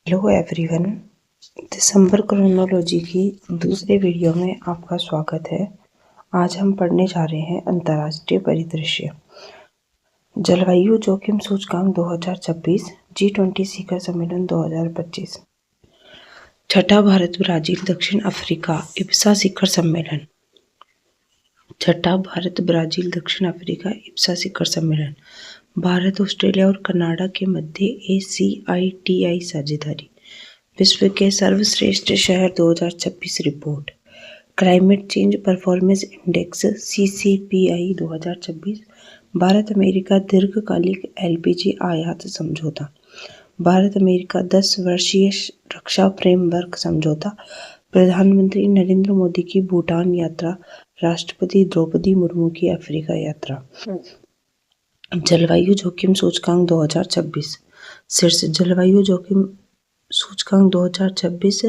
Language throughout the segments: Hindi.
हेलो एवरीवन, दिसंबर क्रोनोलॉजी की दूसरे वीडियो में आपका स्वागत है। आज हम पढ़ने जा रहे हैं अंतर्राष्ट्रीय परिदृश्य। जलवायु जोखिम सूचकांक 2026, G20 शिखर सम्मेलन 2025। छठा भारत ब्राजील दक्षिण अफ्रीका इब्सा शिखर सम्मेलन। छठा भारत ब्राजील दक्षिण अफ्रीका इब्सा शिखर सम्मेलन। भारत, ऑस्ट्रेलिया और कनाडा के मध्य ACITI साझेदारी। विश्व के सर्वश्रेष्ठ शहर 2026 report. Climate change performance index CCPI 2026। Bharat America दीर्घकालिक LPG आयात समझौता। भारत अमेरिका 10 वर्षीय रक्षा फ्रेमवर्क समझौता। प्रधानमंत्री नरेंद्र मोदी की भूटान यात्रा। राष्ट्रपति द्रौपदी मुर्मू की अफ्रीका यात्रा। जलवायु जोखिम सूचकांक 2026। शीर्ष जलवायु जोखिम सूचकांक 2026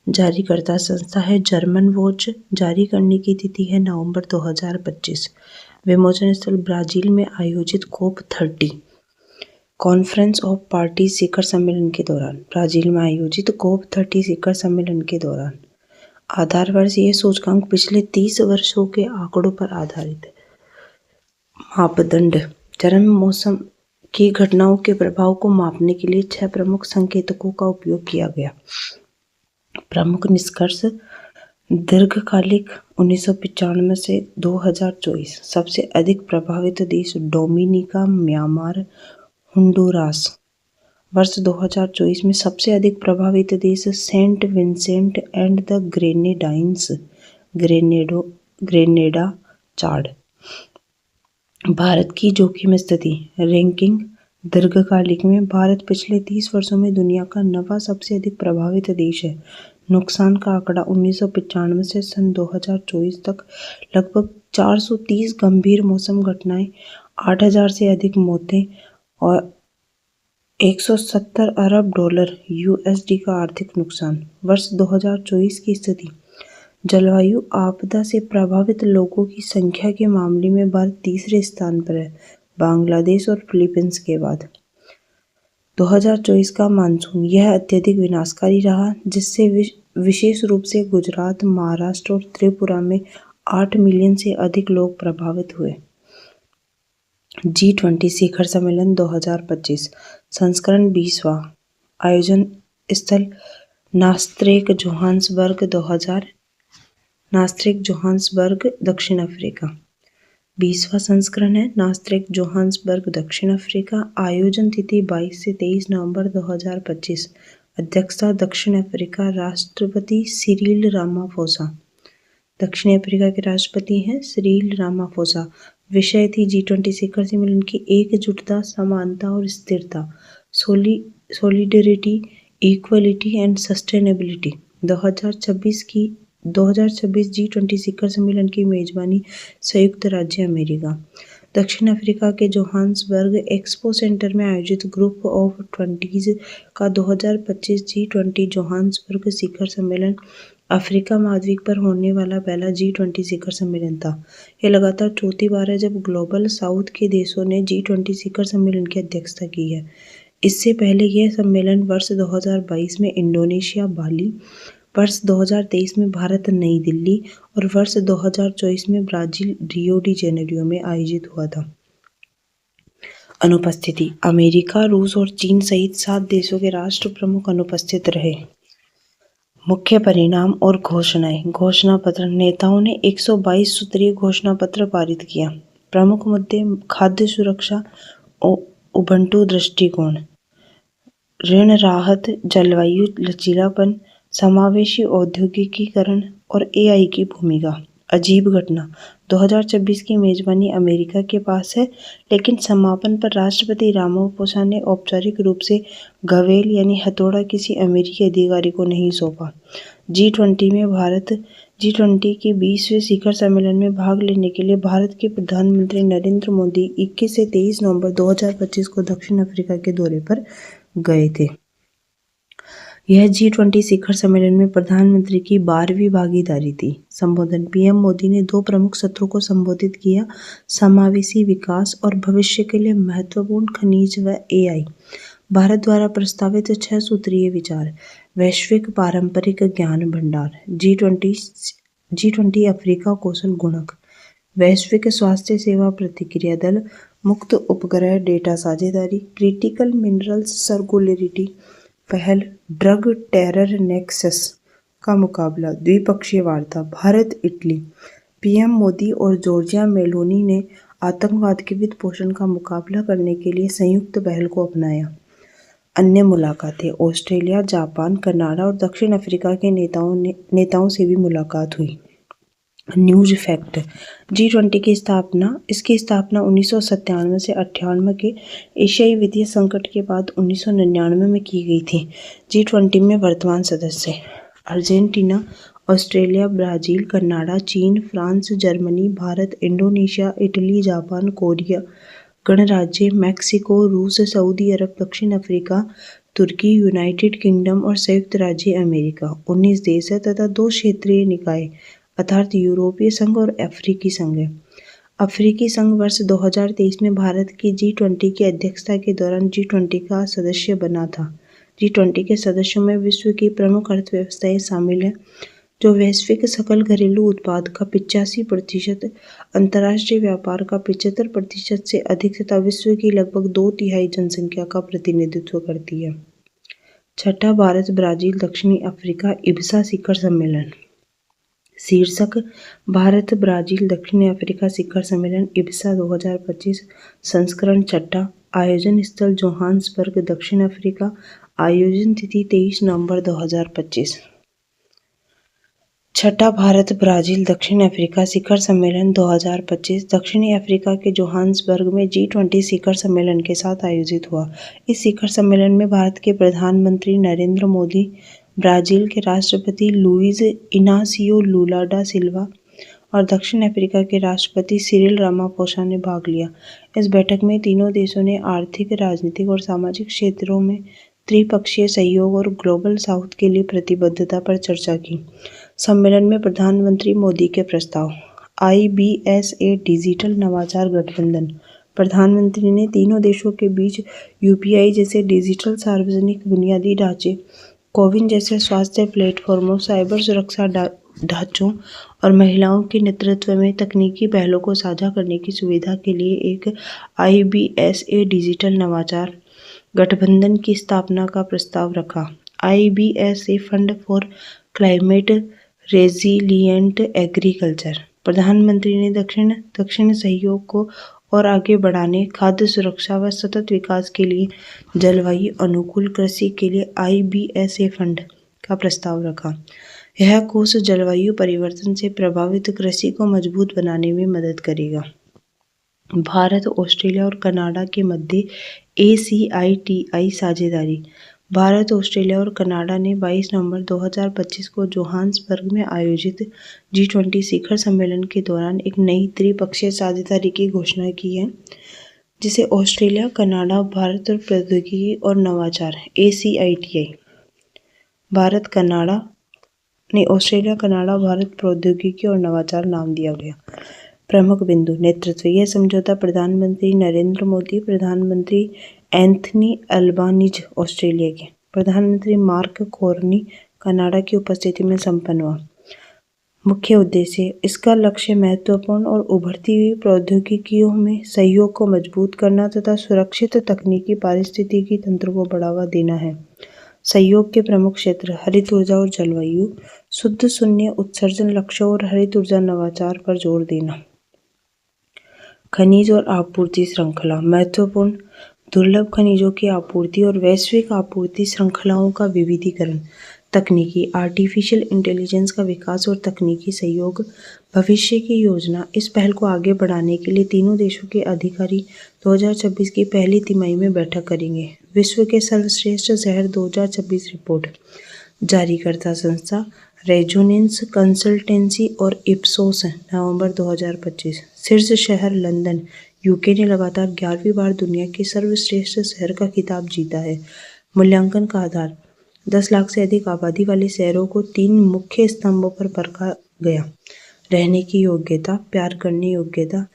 जारीकर्ता संस्था है जर्मन वॉच। जारी करने की तिथि है नवंबर 2025। विमोचन स्थल ब्राजील में आयोजित COP30 कॉन्फ्रेंस ऑफ पार्टी शिखर सम्मेलन के दौरान। ब्राजील में आयोजित COP30 शिखर सम्मेलन के दौरान। आधार वर्ष यह सूचकांक पिछले 30 वर्षों के आंकड़ों पर आधारित है। मापदंड। चरम मौसम की घटनाओं के प्रभाव को मापने के लिए 6 प्रमुख संकेतकों का उपयोग किया गया। प्रमुख निष्कर्ष। दीर्घकालिक 1995 से 2024 सबसे अधिक प्रभावित देश डोमिनिका, म्यांमार, होंडुरास। वर्ष 2024 में सबसे अधिक प्रभावित देश Saint Vincent and the Grenadines, Grenada, Chad. Bharat की जोखिम स्थिति रैंकिंग। दीर्घकालिक में भारत पिछले 30 वर्षों में दुनिया का 9वां सबसे अधिक प्रभावित देश है। नुकसान का आंकड़ा 1995 से सन 2024 तक लगभग 430 गंभीर मौसम घटनाएं, 8000 से अधिक मौतें और $170 अरब USD का आर्थिक नुकसान। वर्ष 2024 की स्थिति। जलवायु आपदा से प्रभावित लोगों की संख्या के मामले में भारत तीसरे स्थान पर है, बांग्लादेश और फिलीपींस के बाद। 2024 का मानसून। यह अत्यधिक विनाशकारी रहा, जिससे विशेष रूप से गुजरात, महाराष्ट्र और त्रिपुरा में 8 मिलियन से अधिक लोग प्रभावित हुए। G20 शिखर सम्मेलन 2025 संस्करण 20वां। आयोजन स्थल नास्त्रेक, जोहान्सबर्ग, दक्षिण अफ्रीका। 20वां संस्करण है नास्त्रेक, जोहान्सबर्ग, दक्षिण अफ्रीका। आयोजन तिथि 22 से 23 नवंबर 2025। अध्यक्षता दक्षिण अफ्रीका, राष्ट्रपति सिरिल रामाफोसा। दक्षिण अफ्रीका के राष्ट्रपति हैं सिरिल रामाफोसा। विषय थी G20 शिखर सम्मेलन की एकजुटता, समानता और स्थिरता। Solidarity, equality and sustainability. 2026 G20 शिखर सम्मेलन की मेजबानी संयुक्त राज्य अमेरिका। दक्षिण अफ्रीका के जोहान्सबर्ग एक्सपो सेंटर में आयोजित ग्रुप ऑफ 20 का 2025 G20 जोहान्सबर्ग शिखर सम्मेलन अफ्रीका महाद्वीप पर होने वाला पहला G20 शिखर सम्मेलन था। यह लगातार चौथी बार है जब ग्लोबल साउथ के देशों ने G20 शिखर सम्मेलन की अध्यक्षता की है। इससे पहले यह सम्मेलन वर्ष 2022 में इंडोनेशिया, बाली, वर्ष 2023 में भारत, नई दिल्ली और वर्ष 2024 में ब्राजील, रियो डी जेनेरियो में आयोजित हुआ था। अनुपस्थिति। अमेरिका, रूस और चीन सहित 7 देशों के राष्ट्र प्रमुख अनुपस्थित रहे। मुख्य परिणाम और घोषणाएं। घोषणा पत्र। नेताओं ने 122 सूत्रीय घोषणा पत्र पारित किया। प्रमुख मुद्दे खाद्य सुरक्षा, उबंटू दृष्टिकोण, ऋण राहत, जलवायु लचीलापन, समावेशी औद्योगिकीकरण और AI की भूमिका। अजीब घटना। 2026 की मेजबानी अमेरिका के पास है, लेकिन समापन पर राष्ट्रपति रामाफोसा ने औपचारिक रूप से गवेल यानी हथौड़ा किसी अमेरिकी अधिकारी को नहीं सौंपा। G20 के 20वें शिखर सम्मेलन में भाग लेने के लिए भारत के प्रधानमंत्री नरेंद्र मोदी 21 से 23 नवंबर 2025 को दक्षिण अफ्रीका के दौरे पर गए थे। यह G20 शिखर सम्मेलन में प्रधानमंत्री की 12वीं भागीदारी थी। संबोधन। PM मोदी ने 2 प्रमुख सत्रों को संबोधित किया, समावेशी विकास और भविष्य के लिए महत्वपूर्ण खनिज व AI। भारत द्वारा प्रस्तावित 6 सूत्रीय विचार, वैश्विक पारंपरिक ज्ञान भंडार, G20 अफ्रीका कौशल गुणक, वैश्विक स्वास्थ्य सेवा प्रतिक्रिया दल, मुक्त उपग्रह डेटा साझेदारी, क्रिटिकल मिनरल्स सर्कुलरिटी पहल, ड्रग टेरर नेक्सस का मुकाबला, द्विपक्षीय वार्ता, भारत इटली, पीएम मोदी और जॉर्जिया मेलोनी ने आतंकवाद के वित्त पोषण का मुकाबला करने के लिए संयुक्त पहल को अपनाया। अन्य मुलाकातें, ऑस्ट्रेलिया, जापान, कनाडा और दक्षिण अफ्रीका के नेताओं से भी मुलाकात हुई। न्यूज फैक्ट, G20 की इसकी स्थापना 1997 से 98 के एशियाई वित्तीय संकट के बाद 1999 में की गई थी। G20 में वर्तमान सदस्य अर्जेंटीना, ऑस्ट्रेलिया, ब्राजील, कनाडा, चीन, France, Germany, Bharat, Indonesia, Italy, Japan, Korea गणराज्य, मैक्सिको, रूस, सऊदी अरब, दक्षिण अफ्रीका, तुर्की, यूनाइटेड किंगडम और संयुक्त राज्य अमेरिका। 19 देश है तथा 2 क्षेत्रीय निकाय अर्थात यूरोपीय संघ और अफ्रीकी संघ है। अफ्रीकी संघ वर्ष 2023 में भारत की G20 की अध्यक्षता के दौरान G20 का सदस्य बना था। G20 के सदस्यों में विश्व की प्रमुख अर्थव्यवस्थाएं शामिल हैं, जो वैश्विक सकल घरेलू उत्पाद का 85%, अंतर्राष्ट्रीय व्यापार का 75% से अधिक तथा विश्व की लगभग 2/3 जनसंख्या का प्रतिनिधित्व करती है। छठा, भारत ब्राजील दक्षिणी अफ्रीका इब्सा शिखर सम्मेलन। शीर्षक, भारत ब्राजील दक्षिणी अफ्रीका शिखर सम्मेलन इब्सा 2025, संस्करण छठा, आयोजन स्थल जोहान्सबर्ग दक्षिण अफ्रीका, आयोजन तिथि 23 नवंबर 2025। छठा भारत ब्राजील दक्षिण अफ्रीका शिखर सम्मेलन 2025 दक्षिणी अफ्रीका के जोहान्सबर्ग में G20 शिखर सम्मेलन के साथ आयोजित हुआ। इस शिखर सम्मेलन में भारत के प्रधानमंत्री नरेंद्र मोदी, ब्राजील के राष्ट्रपति लुइज इनासियो लुला डा सिल्वा और दक्षिण अफ्रीका के राष्ट्रपति सिरिल रामाफोसा ने भाग लिया। इस बैठक में तीनों देशों ने आर्थिक, राजनीतिक और सामाजिक क्षेत्रों में त्रिपक्षीय सहयोग और ग्लोबल साउथ के लिए प्रतिबद्धता पर चर्चा की। सम्मेलन में प्रधानमंत्री मोदी के प्रस्ताव, IBSA डिजिटल नवाचार गठबंधन। प्रधानमंत्री ने तीनों देशों के बीच UPI जैसे डिजिटल सार्वजनिक बुनियादी ढांचे, कोविन जैसे स्वास्थ्य प्लेटफॉर्मों, साइबर सुरक्षा ढांचों और महिलाओं के नेतृत्व में तकनीकी पहलों को साझा करने की सुविधा के लिए एक IBSA डिजिटल नवाचार गठबंधन की स्थापना का प्रस्ताव रखा। IBSA fund for climate resilient agriculture. प्रधानमंत्री ने दक्षिण सहयोग को और आगे बढ़ाने, खाद्य सुरक्षा व सतत विकास के लिए जलवायु अनुकूल कृषि के लिए IBSA फंड का प्रस्ताव रखा। यह कोष जलवायु परिवर्तन से प्रभावित कृषि को मजबूत बनाने में मदद करेगा। भारत, ऑस्ट्रेलिया और कनाडा के मध्य ACITI साझेदारी। भारत, ऑस्ट्रेलिया और कनाडा ने 22 नवंबर 2025 को जोहान्सबर्ग में आयोजित G20 शिखर सम्मेलन के दौरान एक नई त्रिपक्षीय साझेदारी की घोषणा की है, जिसे ऑस्ट्रेलिया, कनाडा, भारत और प्रौद्योगिकी और नवाचार ACITI ऑस्ट्रेलिया, कनाडा, भारत, प्रौद्योगिकी और नवाचार नाम दिया गया। प्रमुख बिंदु, नेतृत्व। यह समझौता प्रधानमंत्री नरेंद्र मोदी, प्रधानमंत्री एंथनी अल्बानीज ऑस्ट्रेलिया के, प्रधानमंत्री मार्क कार्नी कनाडा की उपस्थिति में संपन्न हुआ। मुख्य उद्देश्य, इसका लक्ष्य महत्वपूर्ण और उभरती हुई प्रौद्योगिकियों में सहयोग को मजबूत करना तथा सुरक्षित तकनीकी पारिस्थितिकी तंत्र को बढ़ावा देना है। सहयोग के प्रमुख क्षेत्र, हरित ऊर्जा और जलवायु, शुद्ध शून्य उत्सर्जन लक्ष्यों और हरित ऊर्जा नवाचार पर जोर देना। खनिज और आपूर्ति श्रृंखला, महत्वपूर्ण दुर्लभ खनिजों की आपूर्ति और वैश्विक आपूर्ति श्रृंखलाओं का विविधीकरण। तकनीकी, आर्टिफिशियल इंटेलिजेंस का विकास और तकनीकी सहयोग। भविष्य की योजना, इस पहल को आगे बढ़ाने के लिए तीनों देशों के अधिकारी 2026 की पहली तिमाही में बैठक करेंगे। विश्व के सर्वश्रेष्ठ शहर 2026 रिपोर्ट। जारीकर्ता संस्था, रेजोनेंस कंसल्टेंसी और इप्सोस, नवंबर 2025। शीर्ष शहर, लंदन। यूके ने लगातार 11वीं बार दुनिया के सर्वश्रेष्ठ शहर का खिताब जीता है। मूल्यांकन का आधार, 10 लाख से अधिक आबादी वाले शहरों को 3 मुख्य स्तंभों पर परखा गया। रहने की योग्यता, प्यार करने योग्यता,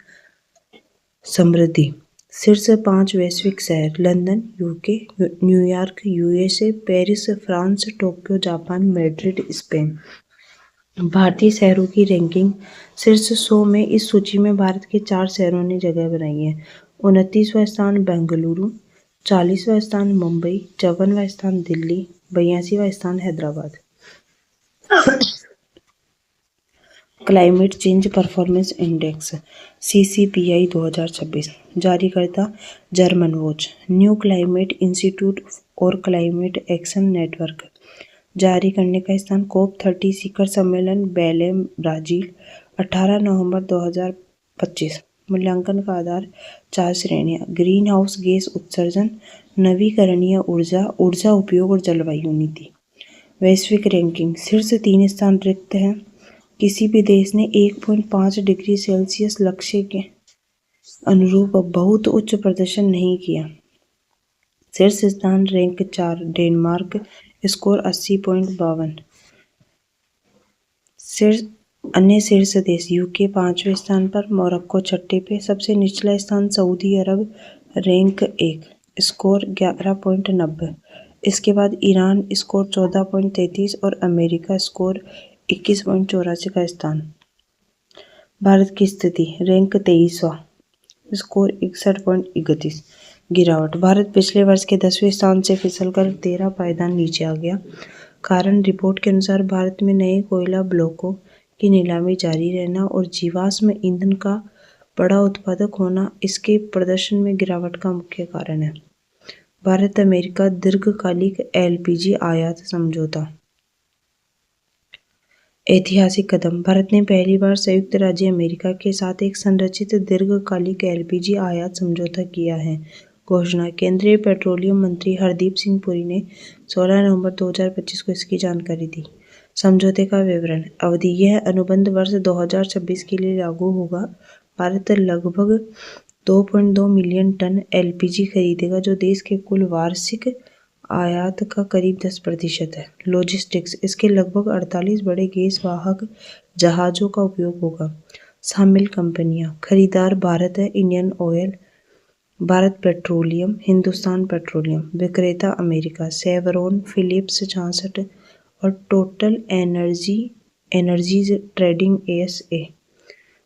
समृद्धि। शीर्ष 5 वैश्विक शहर: London UK, New York USA, Paris France, Tokyo Japan, Madrid Spain. भारतीय शहरों की रैंकिंग: शीर्ष 100 में इस सूची में भारत के 4 शहरों ने जगह बनाई है। 29वां स्थान बेंगलुरु, 40वां स्थान मुंबई, 54वां स्थान दिल्ली, 82वां स्थान Hyderabad. Climate change performance index CCPI 2026। जारीकर्ता German watch, new climate institute और क्लाइमेट एक्शन नेटवर्क। जारी करने का स्थान COP30 शिखर सम्मेलन बेलेम ब्राजील, 18 नवंबर 2025। मूल्यांकन का आधार 4 श्रेणियां: ग्रीन हाउस गैस उत्सर्जन, नवीकरणीय ऊर्जा, ऊर्जा उपयोग और जलवायु नीति। वैश्विक रैंकिंग: शीर्ष 3 स्थान रिक्त हैं। किसी भी देश ने 1.5 डिग्री सेल्सियस लक्ष्य के अनुरूप बहुत उच्च प्रदर्शन नहीं किया। शीर्ष स्थान रैंक 4 डेनमार्क, स्कोर 80.52। अन्य शीर्ष देश: यूके 5वें स्थान पर, मोरक्को 6ठे पे, सबसे निचला स्थान सऊदी अरब, रैंक 1, स्कोर 11.90। इसके बाद ईरान, स्कोर 14.33 और अमेरिका, स्कोर 21.84 का स्थान। भारत की स्थिति: रैंक 23वां, स्कोर 61.31। गिरावट: भारत पिछले वर्ष के 10वें स्थान से फिसलकर 13 पायदान नीचे आ गया। कारण: रिपोर्ट के अनुसार भारत में नए कोयला ब्लॉकों की नीलामी जारी रहना और जीवाश्म ईंधन का बड़ा उत्पादक होना इसके प्रदर्शन में गिरावट का मुख्य कारण है। भारत अमेरिका दीर्घकालिक LPG आयात समझौता। ऐतिहासिक कदम: भारत ने पहली बार संयुक्त राज्य अमेरिका के साथ एक संरचित दीर्घकालिक LPG आयात समझौता किया है। घोषणा: केंद्रीय पेट्रोलियम मंत्री हरदीप सिंह पुरी ने 16 नवंबर 2025 को इसकी जानकारी दी। समझौते का विवरण: अवधि: यह अनुबंध वर्ष 2026 के लिए लागू होगा। भारत लगभग 2.2 मिलियन टन LPG खरीदेगा, जो देश के कुल वार्षिक आयात का करीब 10% है। लॉजिस्टिक्स: इसके लगभग 48 बड़े गैस वाहक जहाजों का उपयोग होगा। शामिल कंपनियां: खरीदार भारत है, Indian oil, Bharat petroleum, Hindustan petroleum. विक्रेता अमेरिका, शेवरॉन, फिलिप्स 66 और टोटल एनर्जीज ट्रेडिंग SA।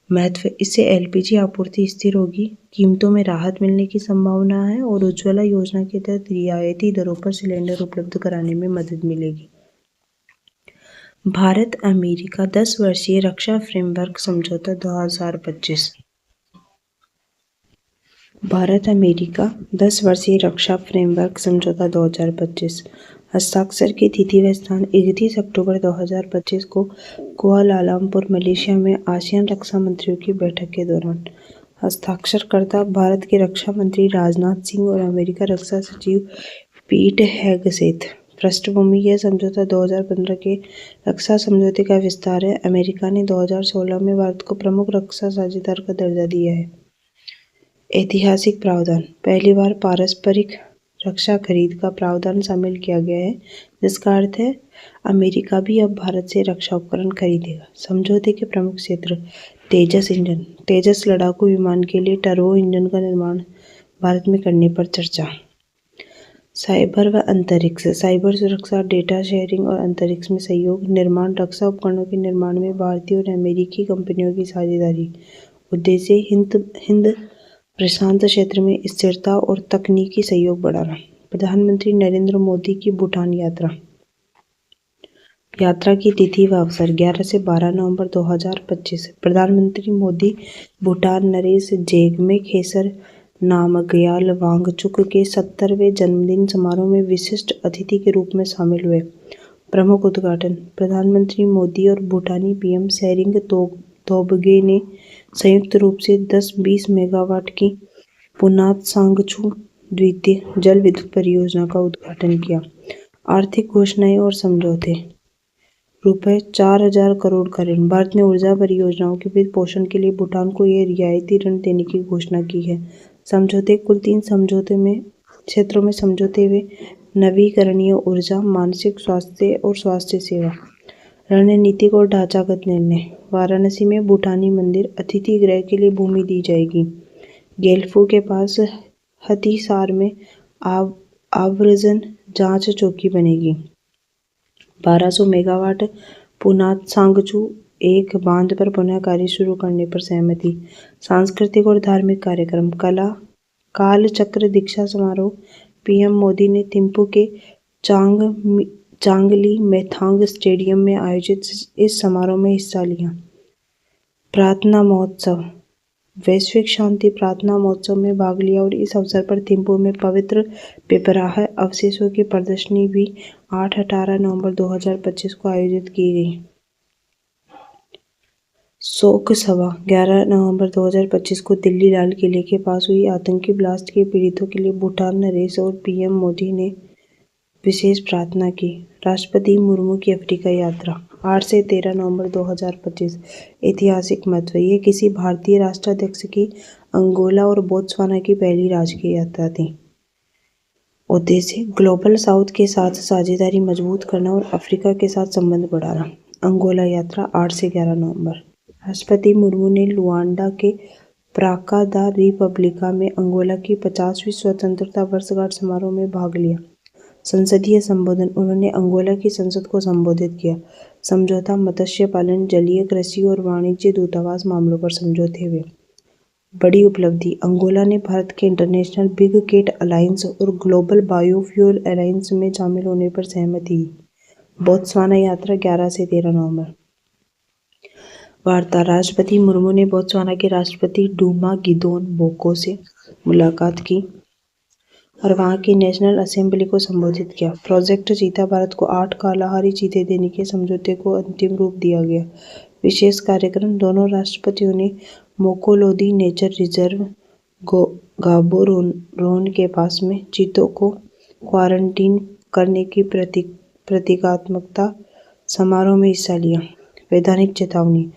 महत्व: इससे LPG आपूर्ति स्थिर होगी, कीमतों में राहत मिलने की संभावना है और उज्ज्वला योजना के तहत रियायती दरों पर सिलेंडर उपलब्ध कराने में मदद मिलेगी। भारत अमेरिका 10 वर्षीय रक्षा फ्रेमवर्क समझौता 2025। भारत अमेरिका 10 वर्षीय रक्षा फ्रेमवर्क समझौता 2025। हस्ताक्षर की तिथि व स्थान: 31 अक्टूबर 2025 को कुआलालंपुर, मलेशिया में आसियान रक्षा मंत्रियों की बैठक के दौरान। हस्ताक्षरकर्ता भारत के रक्षा मंत्री राजनाथ सिंह और अमेरिका रक्षा सचिव पीट हेगसेथ। पृष्ठभूमि: यह समझौता 2015 के रक्षा समझौते का विस्तार है। अमेरिका ने 2016 में भारत को प्रमुख रक्षा साझेदार का दर्जा दिया है। ऐतिहासिक प्रावधान: पहली बार पारस्परिक रक्षा खरीद का प्रावधान शामिल किया गया है, जिसका अर्थ है अमेरिका भी अब भारत से रक्षा उपकरण खरीदेगा। समझौते के प्रमुख क्षेत्र: तेजस इंजन, तेजस लड़ाकू विमान के लिए टर्बो इंजन का निर्माण भारत में करने पर चर्चा। साइबर व अंतरिक्ष: साइबर सुरक्षा, डेटा शेयरिंग और अंतरिक्ष में सहयोग। निर्माण: रक्षा उपकरणों के निर्माण में भारतीय और अमेरिकी कंपनियों की साझेदारी। उद्देश्य: हिंद प्रशांत क्षेत्र में स्थिरता और तकनीकी सहयोग बढ़ाना। प्रधानमंत्री नरेंद्र मोदी की भूटान यात्रा। यात्रा की तिथि व अवसर: 11 से 12 नवंबर 2025। प्रधानमंत्री मोदी भूटान नरेश जेगमे खेसर नामग्याल वांगचुक के 70वें जन्मदिन समारोह में विशिष्ट अतिथि के रूप में शामिल हुए। प्रमुख उद्घाटन: प्रधानमंत्री मोदी और भूटानी PM शेरिंग तोब्गे ने संयुक्त रूप से 10-20 मेगावाट की पुनात सांगचू द्वितीय जल विद्युत परियोजना का उद्घाटन किया। आर्थिक घोषणाएं और समझौते: ₹4000 करोड़ का ऋण। भारत ने ऊर्जा परियोजनाओं के वित्त पोषण के लिए भूटान को यह रियायती ऋण देने की घोषणा की है। समझौते: कुल 3 क्षेत्रों में समझौते हुए। नवीकरणीय ऊर्जा, मानसिक स्वास्थ्य और स्वास्थ्य सेवा। रणनीतिक और ढांचागत निर्णय: वाराणसी में भूटानी मंदिर अतिथि गृह के लिए भूमि दी जाएगी। गेल्फो के पास हथीसार में आव्रजन जांच चौकी बनेगी। 1200 मेगावाट पुनात-सांगचू एक बांध पर पुनः कार्य शुरू करने पर सहमति। सांस्कृतिक और धार्मिक कार्यक्रम, कालचक्र दीक्षा समारोह। पीएम मोदी ने थिम्पू के चांगली मेथांग स्टेडियम में आयोजित इस समारोह में हिस्सा लिया। प्रार्थना महोत्सव, वैश्विक शांति प्रार्थना महोत्सव में भाग लिया और इस अवसर पर थिम्पू में पवित्र पिपराह अवशेषों की प्रदर्शनी भी 8-18 नवंबर 2025 को आयोजित की गई। शोक सभा 11 नवंबर 2025 को दिल्ली लाल किले के पास हुई आतंकी ब्लास्ट के पीड़ितों के लिए भूटान, नरेश और पीएम मोदी ने विशेष प्रार्थना की। राष्ट्रपति मुर्मू की अफ्रीका यात्रा 8 से 13 नवंबर 2025। ऐतिहासिक महत्व, ये किसी भारतीय राष्ट्राध्यक्ष की अंगोला और बोत्सवाना की पहली राजकीय यात्रा थी। उद्देश्य ग्लोबल साउथ के साथ साझेदारी मजबूत करना और अफ्रीका के साथ संबंध बढ़ाना। अंगोला यात्रा 8 से 11 नवंबर। राष्ट्रपति मुर्मू ने लुआंडा के प्राका दा रिपब्लिका में अंगोला की 50वीं स्वतंत्रता वर्षगांठ समारोह में भाग लिया। संसदीय संबोधन, उन्होंने अंगोला की संसद को संबोधित किया। समझौता, मत्स्य पालन, जलीय कृषि और वाणिज्य दूतावास मामलों पर समझौते हुए। बड़ी उपलब्धि, अंगोला ने भारत के इंटरनेशनल बिग केट अलायंस और ग्लोबल बायोफ्यूल अलायंस में शामिल होने पर सहमति। बोत्सवाना यात्रा 11 से 13 नवंबर। वार्ता, राष्ट्रपति मुर्मू ने बोत्सवाना के राष्ट्रपति डूमा गिदोन बोको से मुलाकात की और वहां की नेशनल असेंबली को संबोधित किया। प्रोजेक्ट चीता, भारत को 8 कालाहारी चीते देने के समझौते को अंतिम रूप दिया गया। विशेष कार्यक्रम, दोनों राष्ट्रपतियों ने मोकोलोदी नेचर रिजर्व गाबोरोन के पास में चीतों को क्वारंटीन करने की प्रतीकात्मकता समारोह में हिस्सा लिया। वैधानिक चेतावनी,